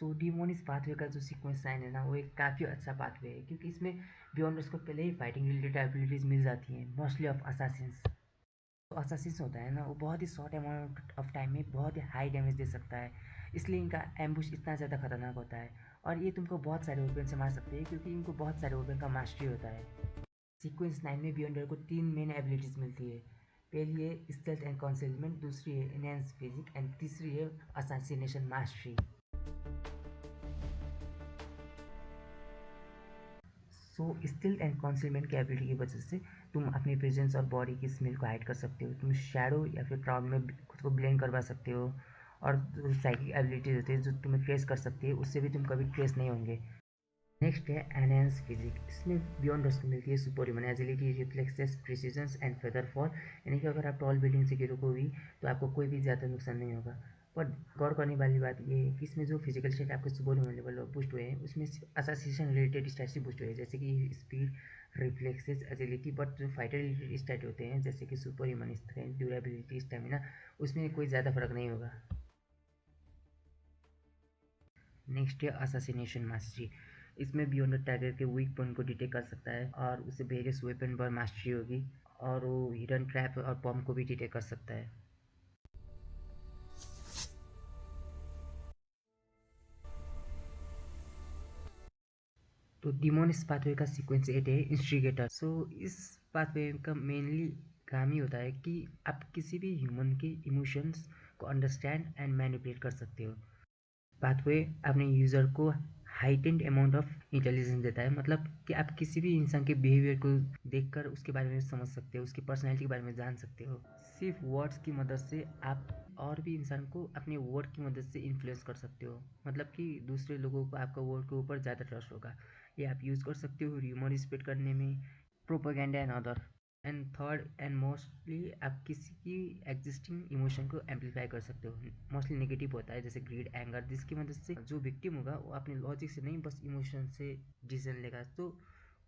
सो डिमोनिस pathway का जो sequence sign है ना, वो एक काफ़ी अच्छा पाथवे है, क्योंकि इसमें बियॉन्डर्स को पहले ही फाइटिंग रिलेटेड एबिलिटीज़ मिल जाती हैं, मोस्टली ऑफ असासिन्स। तो असासिन्स होता है ना, वो बहुत ही शॉर्ट अमाउंट ऑफ टाइम में बहुत ही हाई डैमेज दे सकता है, इसलिए इनका एम्बुश इतना ज़्यादा खतरनाक होता है। और ये तुमको बहुत सारे वेपन से मार सकते हैं, क्योंकि इनको बहुत सारे वेपन का मास्टरी होता है। सीक्वेंस 9 में बियॉन्डर को 3 मेन एबिलिटीज़ मिलती है। पहली है स्टेल्थ एंड कंसीलमेंट, दूसरी है एनहेंस फिजिक एंड तीसरी है assassination mastery. So stealth and concealment की एबिलिटी की वजह से तुम अपनी प्रेजेंस और बॉडी की स्मेल को हाइड कर सकते हो, तुम शैडो या फिर क्राउड में खुद को ब्लेंड करवा सकते हो, और जो साइकिक एबिलिटीज होती है जो तुम्हें ट्रेस कर सकती है, उससे भी तुम कभी ट्रेस नहीं होंगे। नेक्स्ट है एनहेंस फिजिक। इसमें बियॉन्डर्स को मिलती है super human agility, reflexes, precision and feather fall, यानी कि अगर आप टॉल बिल्डिंग से गिरोगे भी तो आपको कोई भी ज़्यादा नुकसान नहीं होगा। पर गौर करने वाली बात ये है कि इसमें जो फिजिकल स्टेट आपके सुपर ह्यूमन लेवल बूस्ट हुए हैं, उसमें एसोसिएशन रिलेटेड स्टैट्स बूस्ट हुए हैं, जैसे कि स्पीड, रिफ्लेक्सेस, एजिलिटी। बट जो फाइटर रिलेटेड स्टैट होते हैं जैसे कि super human strength, durability, stamina, उसमें कोई ज़्यादा फर्क नहीं होगा। नेक्स्ट है असैसिनेशन मास्टरी। इसमें बियॉन्ड टारगेट के वीक पॉइंट को डिटेक्ट कर सकता है और उसे वेरियस वेपन पर मास्टरी होगी, और वो हिडन ट्रैप और बॉम्ब को भी डिटेक्ट कर सकता है। तो डिमोनिस पाथवे का सीक्वेंस 8 है इंस्टिगेटर। सो इस पाथवे का मेनली काम ही होता है कि आप किसी भी ह्यूमन के इमोशंस को अंडरस्टैंड एंड मैनिपुलेट कर सकते हो। पाथवे अपने यूज़र को हाइटेंड अमाउंट ऑफ इंटेलिजेंस देता है, मतलब कि आप किसी भी इंसान के बिहेवियर को देखकर उसके बारे में समझ सकते हो, उसकी पर्सनैलिटी के बारे में जान सकते हो। सिर्फ वर्ड्स की मदद से आप और भी इंसान को अपने वर्ड की मदद से इन्फ्लुएंस कर सकते हो, मतलब कि दूसरे लोगों को आपका वर्ड के ऊपर ज़्यादा ट्रस्ट होगा। ये आप यूज़ कर सकते हो ह्यूमर स्प्रेड करने में, propaganda and other. And third and mostly आप किसी की एग्जिस्टिंग इमोशन को एम्पलीफाई कर सकते हो। मोस्टली नेगेटिव होता है जैसे ग्रीड, एंगर, जिसकी मदद से जो विक्टिम होगा वो अपने लॉजिक से नहीं बस इमोशन से डिसीजन लेगा। तो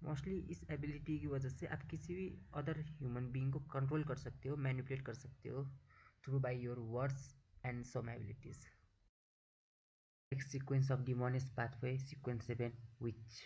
मोस्टली इस एबिलिटी की वजह से आप किसी भी अदर ह्यूमन बीइंग को कंट्रोल कर सकते हो, मैनिपुलेट कर सकते हो through by your words and some abilities. Next sequence of demoness pathway, sequence 7 witch.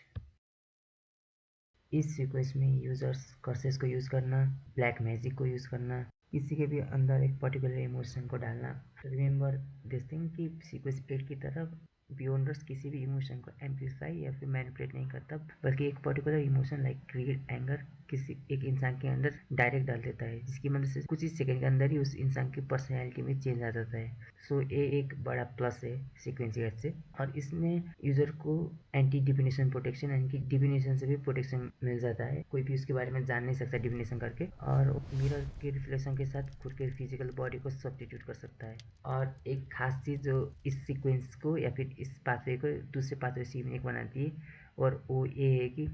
इस सीक्वेंस में यूजर्स कर्सेस को यूज़ करना, ब्लैक मैजिक को यूज़ करना, किसी के भी अंदर एक पर्टिकुलर इमोशन को डालना। रिमेंबर दिस थिंग कि सीक्वेंस 8 की तरफ बियॉन्डर्स किसी भी इमोशन को एम्पलीफाई या फिर मैनिपुलेट नहीं करता, बल्कि एक particular emotion like greed, anger किसी एक इंसान के अंदर डायरेक्ट डाल देता है, जिसकी मदद से कुछ ही सेकंड के अंदर ही उस इंसान की पर्सनैलिटी में चेंज आ जाता है। सो ये एक बड़ा प्लस है सीक्वेंस 8 से। और इसमें यूज़र को एंटी डिफिनेशन प्रोटेक्शन, यानी कि डिफिनेशन से भी प्रोटेक्शन मिल जाता है, कोई भी उसके बारे में जान नहीं सकता डिफिनेशन करके, और मिरर के रिफ्लेक्शन के साथ खुद के फिजिकल बॉडी को सब्स्टिट्यूट कर सकता है। और एक खास चीज़ जो इस सीक्वेंस को या फिर इस पाथवे को दूसरे पाथवे से यूनिक बनाती है, और वो ये है कि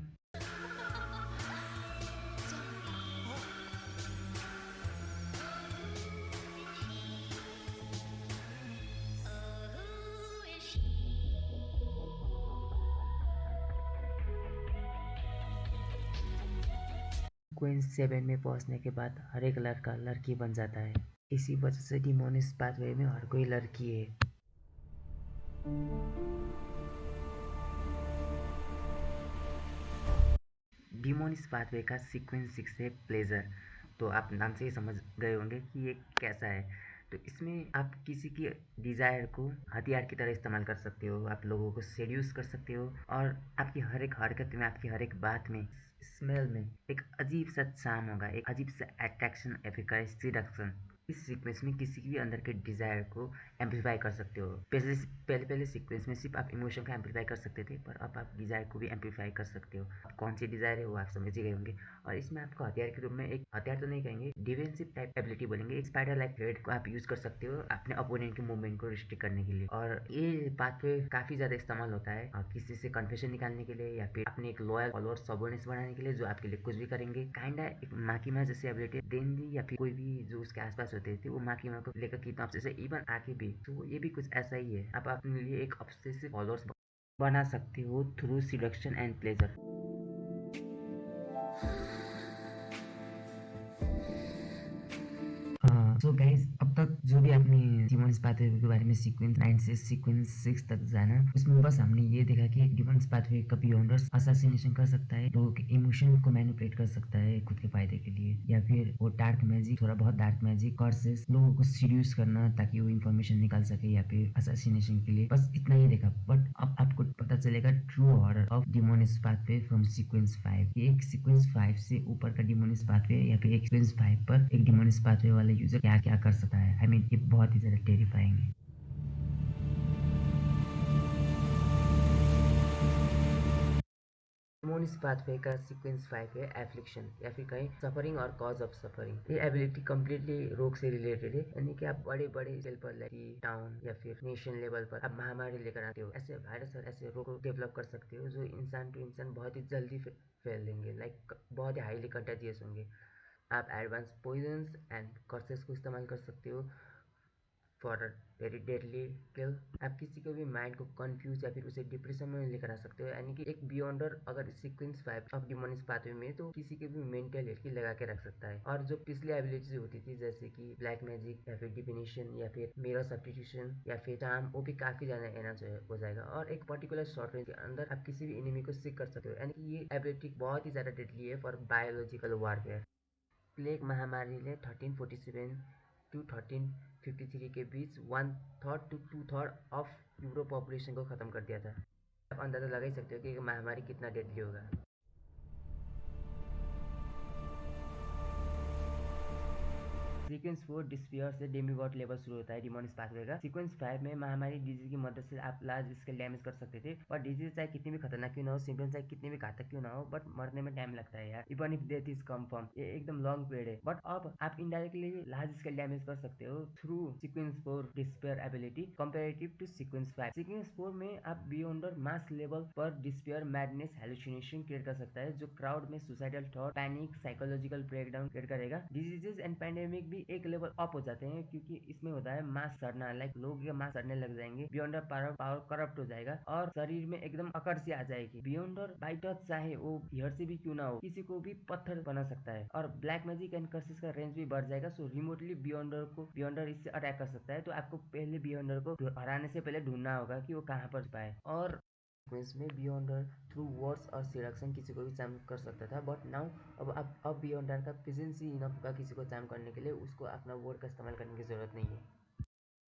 सीक्वेंस 7 में पहुंचने के बाद हर एक लड़का लड़की बन जाता है। इसी वजह से डिमोनिस पाथवे में हर कोई लड़की है। डिमोनिस पाथवे का सीक्वेंस 6 है प्लेजर। तो आप नाम से ही समझ गए होंगे कि ये कैसा है। तो इसमें आप किसी की डिज़ायर को हथियार की तरह इस्तेमाल कर सकते हो, आप लोगों को सेड्यूस कर सकते हो, और आपकी हर एक हरकत में, आपकी हर एक बात में, स्मेल में एक अजीब सा चार्म होगा, एक अजीब सा अट्रैक्शन या फिर सीडक्शन। इस सीक्वेंस में किसी भी अंदर के डिज़ायर को एम्पलीफाई कर सकते हो। पहले पहले पहले सीक्वेंस में सिर्फ आप इमोशन का एम्पलीफाई कर सकते थे, पर अब आप डिज़ायर को भी एम्पलीफाई कर सकते हो। अब कौन सी डिज़ायर है वो आप समझ ही गए होंगे। और इसमें आपको हथियार के रूप में, एक हथियार तो नहीं कहेंगे, डिफेंसिव टाइप एबिलिटी बोलेंगे, एक स्पाइडर लाइक थ्रेड को आप यूज़ कर सकते हो अपने अपोनेंट के मूवमेंट को रिस्ट्रिक्ट करने के लिए। और ये पाथवे काफ़ी ज़्यादा इस्तेमाल होता है किसी से कन्फेशन निकालने के लिए, या फिर अपने एक लॉयल फॉलोअर सबोर्डिनेट्स बनाने के लिए, जो आपके लिए कुछ भी करेंगे। काइंडा एक माँ की माँ जैसी एबिलिटी देंदी, या फिर कोई भी जो उसके आसपास होते थे वो माँ की माँ को लेकर कितना ऑब्सेसिव है, इवन आके भी। तो ये भी कुछ ऐसा ही है, आप अपने लिए एक ऑब्सेसिव फॉलोअर्स बना सकते हो through seduction and pleasure. So guys, अब तक जो भी आपने डिमोनिस पाथवे के बारे में सीक्वेंस 9 से सीक्वेंस 6 तक जाना, उसमें बस हमने ये देखा कि डिमोन्स पाथवे का बियॉन्डर असैसिनेशन कर सकता है, लोगों के इमोशन को मैनिपुलेट कर सकता है खुद के फायदे के लिए, या फिर वो डार्क मैजिक, थोड़ा बहुत डार्क मैजिक, कर्सेस, लोगों को सीड्यूस करना ताकि वो इन्फॉर्मेशन निकाल सके, या फिर असैसिनेशन के लिए। बस इतना ही देखा। बट अब आपको पता चलेगा true horror of demoness pathway from sequence 5। ये एक सीक्वेंस 5 से ऊपर का डिमोनिस पाथवे या फिर एक सीक्वेंस 5 पर एक डिमोनिस पाथवे वाला यूजर क्या क्या कर सकता है। आई मीन ये बहुत ही ज्यादा टेरिफाइंग है। डिमोनिस पाथवे का सीक्वेंस 5 है एफ्लिक्शन, या फिर कहीं सफरिंग और कॉज ऑफ सफरिंग। ये एबिलिटी कम्प्लीटली रोग से रिलेटेड है, यानी कि आप बड़े बड़े स्केल पर लाइक टाउन या फिर नेशन लेवल पर आप महामारी लेकर आते हो, ऐसे वायरस और ऐसे रोग को डेवलप कर सकते हो जो इंसान टू इंसान बहुत ही जल्दी फैल देंगे, लाइक बहुत ही हाईली कंटेजियस होंगे। आप एडवांस पॉइजन्स एंड कर्सेस को इस्तेमाल कर सकते हो फॉर अ वेरी डेडली किल। आप किसी को भी माइंड को कंफ्यूज या फिर उसे डिप्रेशन में लेकर आ सकते हो, यानी कि एक बियॉन्डर अगर सीक्वेंस 5 ऑफ डिमोनिस पाथवे में तो किसी के भी मेंटल हेल्थ की लगा के रख सकता है। और जो पिछली एबिलिटीज होती थी जैसे कि ब्लैक मैजिक या फिर डिफिनेशन या फिर मिरर सब्स्टिट्यूशन या फिर चार्म, वो भी काफी ज्यादा एनहांस हो जाएगा, और एक पर्टिकुलर शॉर्ट रेंज के अंदर आप किसी भी एनिमी को सिक कर सकते हो, यानी कि ये एबिलिटी बहुत ही ज्यादा डेडली है फॉर बायोलॉजिकल वारफेयर। प्लेग महामारी ने 1347 टू 1353 के बीच 1/3 टू 2/3 ऑफ यूरोप पॉपुलेशन को खत्म कर दिया था। आप अंदाजा लगा ही सकते हो कि महामारी कितना डेडली होगा। सीक्वेंस 4 डिस्पियर से डेमीगॉड लेवल शुरू होता है डिमोनिस पाथवे का। सीक्वेंस 5 में महामारी डिजीज की मदद से आप लार्ज स्केल डैमेज कर सकते थे, और डिजीज चाहे कितनी भी खतरनाक क्यों ना हो, सिम्टम्स चाहे कितनी भी घातक क्यों ना हो, बट मरने में टाइम लगता है यार, even if death is confirm. ये एकदम लॉन्ग पीरियड है, बट अब आप इनडायरेक्टली लार्ज स्केल डैमेज कर सकते हो through sequence 4 despair ability comparative to sequence 5। Sequence 4 में आप बियॉन्डर मास लेवल पर डिस्पेयर, मैडनेस, हेलुसिनेशन क्रिएट कर सकता है, जो क्राउड में suicidal thought, panic, psychological breakdown create करेगा। डिजीजेस एंड पैंडेमिक भी एक लेवल अप हो जाते हैं, क्योंकि इसमें होता है मास सड़ना, लाइक लोग के मास सड़ने लग जाएंगे, बियॉन्डर पावर करप्ट हो जाएगा और शरीर में एकदम अकड़ सी आ जाएगी। बियॉन्डर बाई टच चाहे वो हियर से भी क्यों ना हो, किसी को भी पत्थर बना सकता है, और ब्लैक मैजिक एंड कर्सेस का रेंज भी बढ़ जाएगा, सो रिमोटली बियॉन्डर इससे अटैक कर सकता है। तो आपको पहले बियॉन्डर को हराने से पहले ढूंढना होगा कि वो कहाँ पर छुपा है। और में बियॉन्डर थ्रू वर्ड्स और सिलेक्शन किसी को भी चार्म कर सकता था, बट नाउ अब बियॉन्डर का प्रेजेंस ही इनफ होगा किसी को चार्म करने के लिए, उसको अपना वर्ड का इस्तेमाल करने की जरूरत नहीं है।